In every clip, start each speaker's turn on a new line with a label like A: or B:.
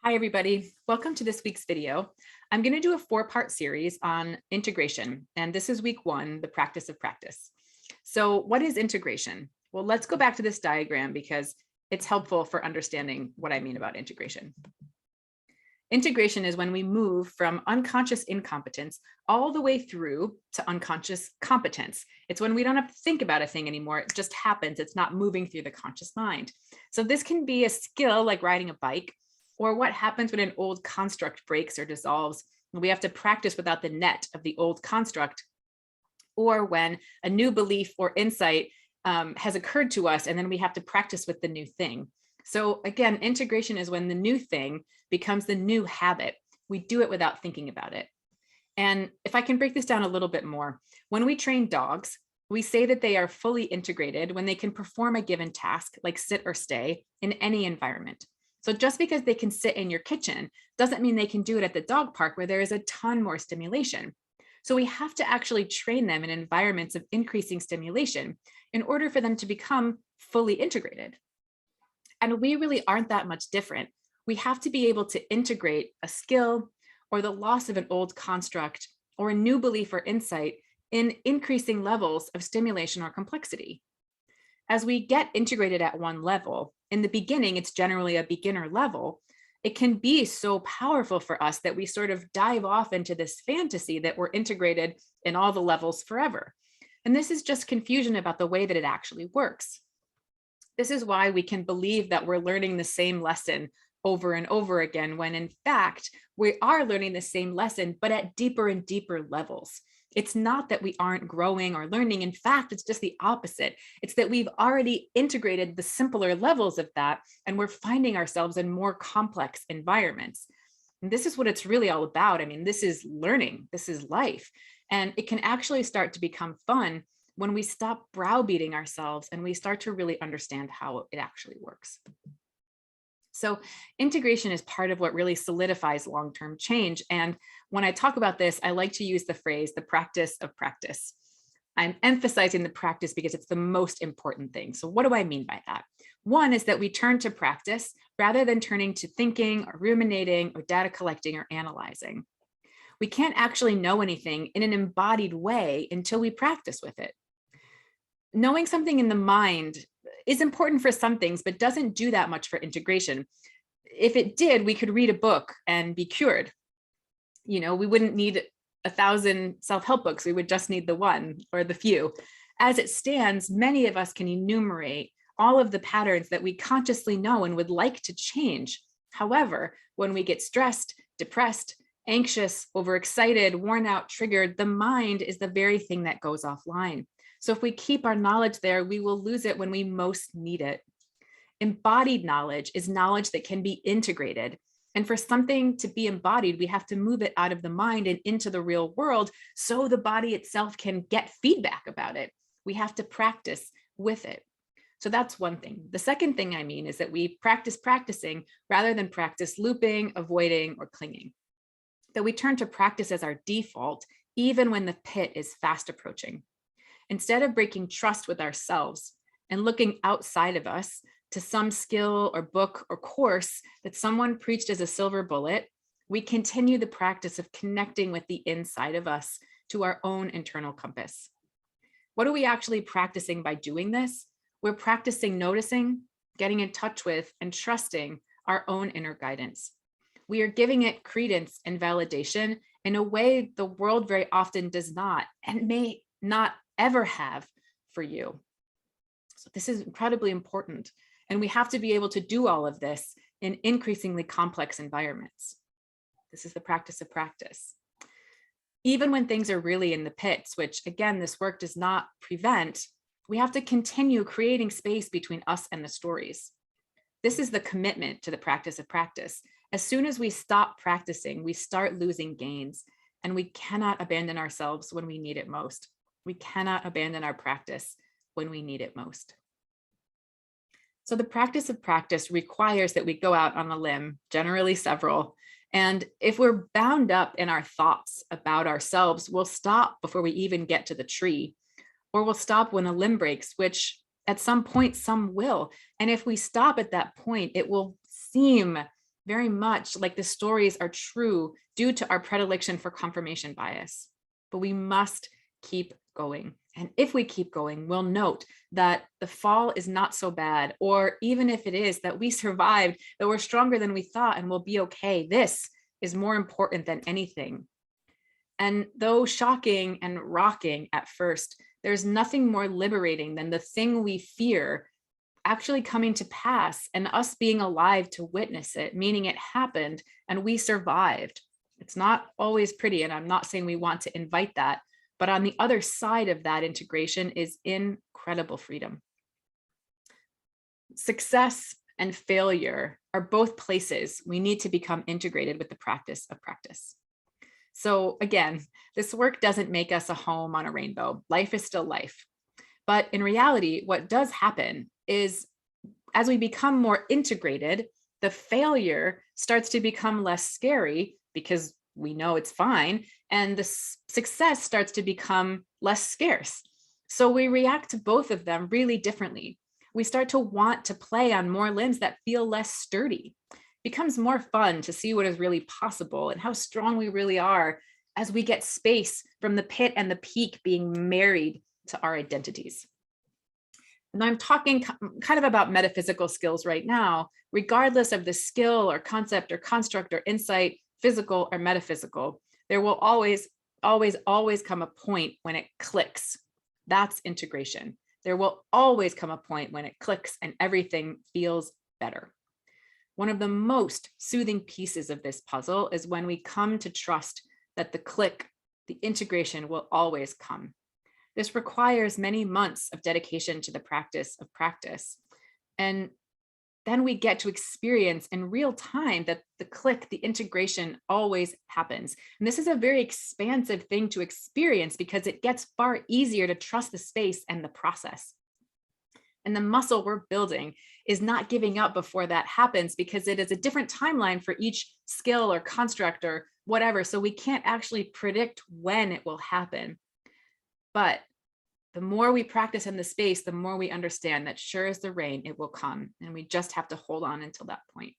A: Hi, everybody. Welcome to this week's video. I'm going to do a four-part series on integration, and this is week one, the practice of practice. So what is integration? Well, let's go back to this diagram because it's helpful for understanding what I mean about integration. Integration is when we move from unconscious incompetence all the way through to unconscious competence. It's when we don't have to think about a thing anymore. It just happens. It's not moving through the conscious mind. So this can be a skill like riding a bike, or what happens when an old construct breaks or dissolves. We have to practice without the net of the old construct, or when a new belief or insight has occurred to us, and then we have to practice with the new thing. So again, integration is when the new thing becomes the new habit. We do it without thinking about it. And if I can break this down a little bit more, when we train dogs, we say that they are fully integrated when they can perform a given task, like sit or stay, in any environment. So just because they can sit in your kitchen doesn't mean they can do it at the dog park where there is a ton more stimulation. So we have to actually train them in environments of increasing stimulation in order for them to become fully integrated. And we really aren't that much different. We have to be able to integrate a skill or the loss of an old construct or a new belief or insight in increasing levels of stimulation or complexity. As we get integrated at one level, in the beginning, it's generally a beginner level, it can be so powerful for us that we sort of dive off into this fantasy that we're integrated in all the levels forever. And this is just confusion about the way that it actually works. This is why we can believe that we're learning the same lesson over and over again, when in fact, we are learning the same lesson, but at deeper and deeper levels. It's not that we aren't growing or learning. In fact, it's just the opposite. It's that we've already integrated the simpler levels of that, and we're finding ourselves in more complex environments. And this is what it's really all about. I mean, this is learning, this is life. And it can actually start to become fun when we stop browbeating ourselves and we start to really understand how it actually works. So integration is part of what really solidifies long-term change. And when I talk about this, I like to use the phrase, the practice of practice. I'm emphasizing the practice because it's the most important thing. So what do I mean by that? One is that we turn to practice rather than turning to thinking or ruminating or data collecting or analyzing. We can't actually know anything in an embodied way until we practice with it. Knowing something in the mind is important for some things, but doesn't do that much for integration. If it did, we could read a book and be cured. You know, we wouldn't need 1,000 self-help books. We would just need the one or the few. As it stands, many of us can enumerate all of the patterns that we consciously know and would like to change. However, when we get stressed, depressed, anxious, overexcited, worn out, triggered, the mind is the very thing that goes offline. So if we keep our knowledge there, we will lose it when we most need it. Embodied knowledge is knowledge that can be integrated. And for something to be embodied, we have to move it out of the mind and into the real world so the body itself can get feedback about it. We have to practice with it. So that's one thing. The second thing I mean is that we practice practicing rather than practice looping, avoiding, or clinging. That we turn to practice as our default, even when the pit is fast approaching. Instead of breaking trust with ourselves and looking outside of us to some skill or book or course that someone preached as a silver bullet, we continue the practice of connecting with the inside of us to our own internal compass. What are we actually practicing by doing this? We're practicing noticing, getting in touch with, and trusting our own inner guidance. We are giving it credence and validation in a way the world very often does not and may not ever have for you. So this is incredibly important. And we have to be able to do all of this in increasingly complex environments. This is the practice of practice. Even when things are really in the pits, which again, this work does not prevent, we have to continue creating space between us and the stories. This is the commitment to the practice of practice. As soon as we stop practicing, we start losing gains, and we cannot abandon ourselves when we need it most. We cannot abandon our practice when we need it most. So the practice of practice requires that we go out on a limb, generally several. And if we're bound up in our thoughts about ourselves, we'll stop before we even get to the tree, or we'll stop when a limb breaks, which at some point, some will. And if we stop at that point, it will seem very much like the stories are true due to our predilection for confirmation bias. But we must keep going. And if we keep going, we'll note that the fall is not so bad, or even if it is, that we survived, that we're stronger than we thought and we'll be okay. This is more important than anything. And though shocking and rocking at first, there's nothing more liberating than the thing we fear actually coming to pass and us being alive to witness it, meaning it happened and we survived. It's not always pretty, and I'm not saying we want to invite that, but on the other side of that integration is incredible freedom. Success and failure are both places we need to become integrated with the practice of practice. So again, this work doesn't make us a home on a rainbow. Life is still life. But in reality, what does happen is as we become more integrated, the failure starts to become less scary because we know it's fine, and the success starts to become less scarce. So we react to both of them really differently. We start to want to play on more limbs that feel less sturdy. It becomes more fun to see what is really possible and how strong we really are as we get space from the pit and the peak being married to our identities. And I'm talking kind of about metaphysical skills right now, regardless of the skill or concept or construct or insight, physical or metaphysical, there will always come a point when it clicks. That's integration. There will always come a point when it clicks and everything feels better. One of the most soothing pieces of this puzzle is when we come to trust that the click, the integration will always come. This requires many months of dedication to the practice of practice. And then we get to experience in real time that the click, the integration always happens. And this is a very expansive thing to experience because it gets far easier to trust the space and the process. And the muscle we're building is not giving up before that happens because it is a different timeline for each skill or construct or whatever. So we can't actually predict when it will happen. But the more we practice in the space, the more we understand that sure as the rain, it will come. And we just have to hold on until that point.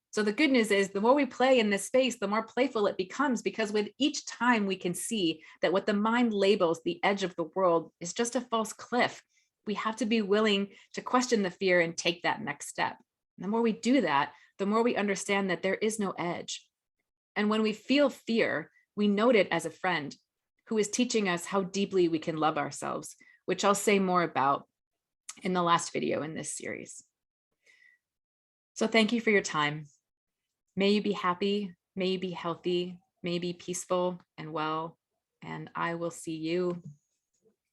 A: So the good news is the more we play in this space, the more playful it becomes, because with each time we can see that what the mind labels the edge of the world is just a false cliff. We have to be willing to question the fear and take that next step. And the more we do that, the more we understand that there is no edge. And when we feel fear, we note it as a friend who is teaching us how deeply we can love ourselves, which I'll say more about in the last video in this series. So thank you for your time. May you be happy, may you be healthy, may you be peaceful and well, and I will see you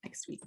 A: next week.